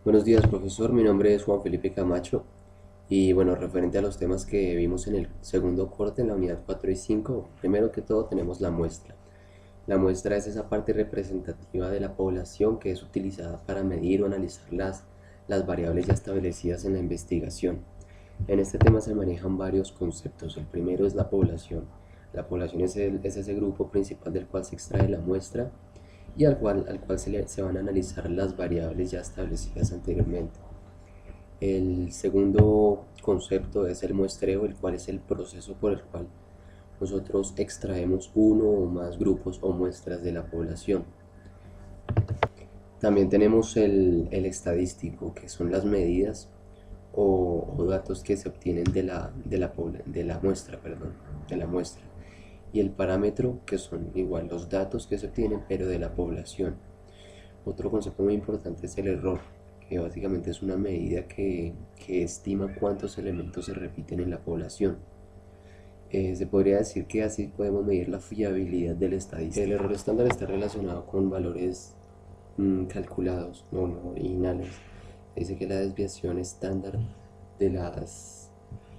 Buenos días, profesor. Mi nombre es Juan Felipe Camacho y bueno, referente a los temas que vimos en el segundo corte en la unidad 4 y 5, primero que todo tenemos la muestra. La muestra es esa parte representativa de la población que es utilizada para medir o analizar las variables ya establecidas en la investigación. En este tema se manejan varios conceptos. El primero es la población. La población es ese grupo principal del cual se extrae la muestra y al cual se van a analizar las variables ya establecidas anteriormente. El segundo concepto es el muestreo, el cual es el proceso por el cual nosotros extraemos uno o más grupos o muestras de la población. También tenemos el estadístico, que son las medidas o datos que se obtienen de la muestra, perdón, de la muestra. Y el parámetro, que son igual los datos que se obtienen, pero de la población. Otro concepto muy importante es el error, que básicamente es una medida que estima cuántos elementos se repiten en la población. Se podría decir que así podemos medir la fiabilidad del estadístico. El error estándar está relacionado con valores calculados, no originales. Dice que la desviación estándar de las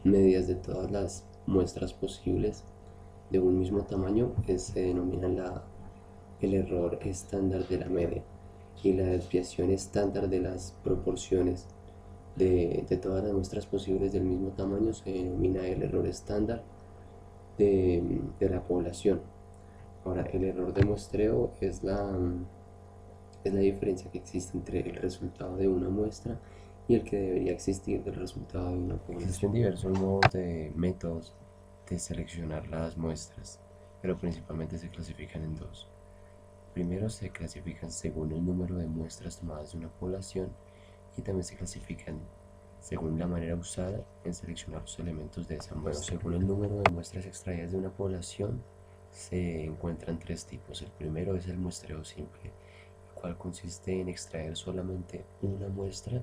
medidas de todas las muestras posibles de un mismo tamaño se denomina el error estándar de la media, y la desviación estándar de las proporciones de todas las muestras posibles del mismo tamaño se denomina el error estándar de la población. Ahora, el error de muestreo es la diferencia que existe entre el resultado de una muestra y el que debería existir del resultado de una población. Existen diversos modos de métodos de seleccionar las muestras, pero principalmente se clasifican en dos. Primero se clasifican según el número de muestras tomadas de una población y también se clasifican según la manera usada en seleccionar los elementos de esa muestra. Según el número de muestras extraídas de una población se encuentran tres tipos. El primero es el muestreo simple, el cual consiste en extraer solamente una muestra,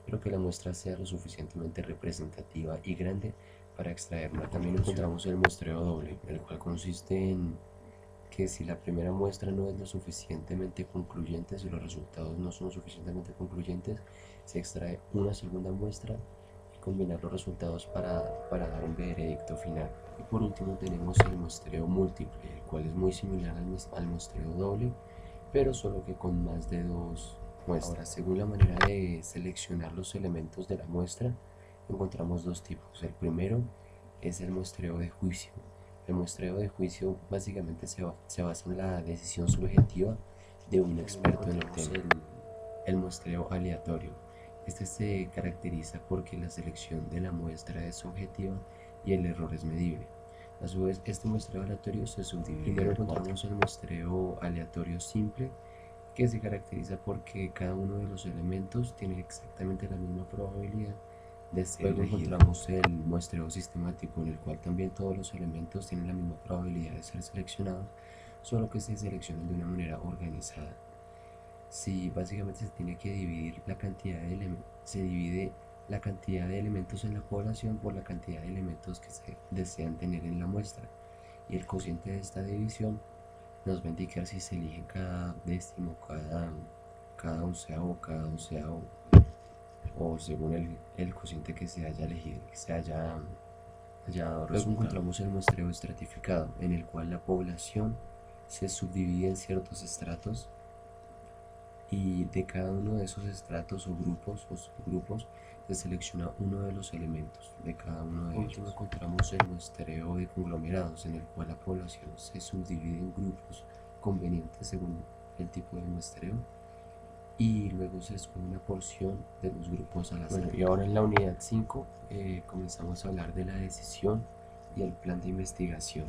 pero que la muestra sea lo suficientemente representativa y grande para extraerla. También encontramos el muestreo doble, el cual consiste en que si la primera muestra no es lo suficientemente concluyente, si los resultados no son suficientemente concluyentes, se extrae una segunda muestra y combinar los resultados para dar un veredicto final. Y por último tenemos el muestreo múltiple, el cual es muy similar al muestreo doble, pero solo que con más de dos muestras. Ahora, según la manera de seleccionar los elementos de la muestra, encontramos dos tipos. El primero es el muestreo de juicio. El muestreo de juicio básicamente se basa en la decisión subjetiva de un experto en el tema. El muestreo aleatorio. Este se caracteriza porque la selección de la muestra es subjetiva y el error es medible. A su vez, este muestreo aleatorio se subdivide. Primero encontramos el muestreo aleatorio simple, que se caracteriza porque cada uno de los elementos tiene exactamente la misma probabilidad de ser elegido. Luego encontramos el muestreo sistemático, en el cual también todos los elementos tienen la misma probabilidad de ser seleccionados, solo que se seleccionan de una manera organizada. Si básicamente se tiene que dividir la cantidad de elementos, se divide la cantidad de elementos en la población por la cantidad de elementos que se desean tener en la muestra, y el cociente de esta división nos va a indicar si se elige cada décimo, cada onceavo, cada doceavo, o según el cociente que se haya elegido, que se haya dado. Luego encontramos el muestreo estratificado, en el cual la población se subdivide en ciertos estratos, y de cada uno de esos estratos o grupos o subgrupos se selecciona uno de los elementos de cada uno de ellos. Por último encontramos el muestreo de conglomerados, en el cual la población se subdivide en grupos convenientes según el tipo de muestreo, y luego se escoge una porción de los grupos al azar. Bueno, y ahora en la unidad 5 comenzamos a hablar de la decisión y el plan de investigación.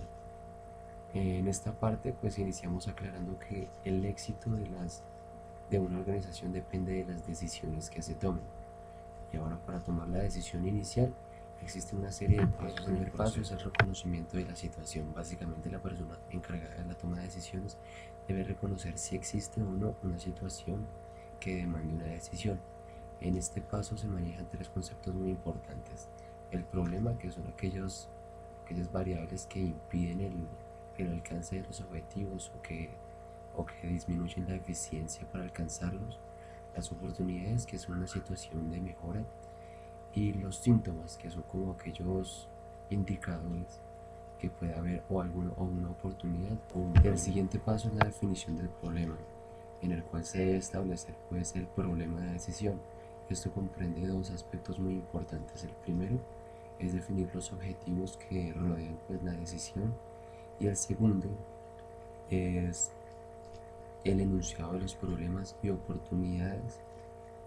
En esta parte pues iniciamos aclarando que el éxito de una organización depende de las decisiones que se tomen. Y ahora, para tomar la decisión inicial existe una serie de pasos. El primer paso es el reconocimiento de la situación. Básicamente la persona encargada de la toma de decisiones debe reconocer si existe o no una situación que demande una decisión. En este paso se manejan tres conceptos muy importantes: el problema, que son aquellas variables que impiden el alcance de los objetivos o que disminuyen la eficiencia para alcanzarlos; las oportunidades, que son una situación de mejora, y los síntomas, que son como aquellos indicadores que puede haber o una oportunidad o un problema. El siguiente paso es la definición del problema, en el cual se debe establecer pues el problema de decisión. Esto comprende dos aspectos muy importantes. El primero es definir los objetivos que rodean pues la decisión, y el segundo es el enunciado de los problemas y oportunidades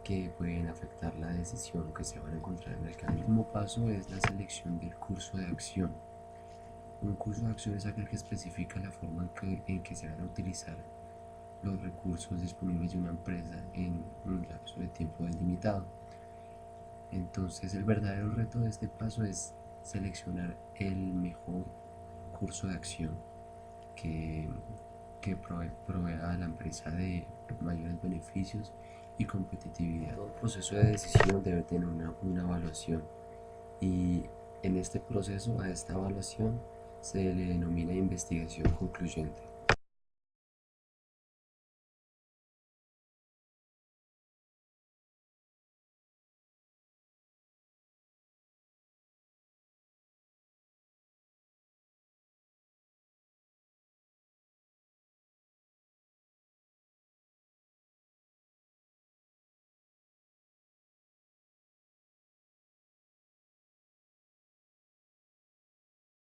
que pueden afectar la decisión que se van a encontrar en el camino. El último paso es la selección del curso de acción. Un curso de acción es aquel que especifica la forma en que se van a utilizar los recursos disponibles de una empresa en un lapso de tiempo delimitado. Entonces el verdadero reto de este paso es seleccionar el mejor curso de acción que, que provea a la empresa de mayores beneficios y competitividad. Todo proceso de decisión debe tener una evaluación, y en este proceso, a esta evaluación, se le denomina investigación concluyente.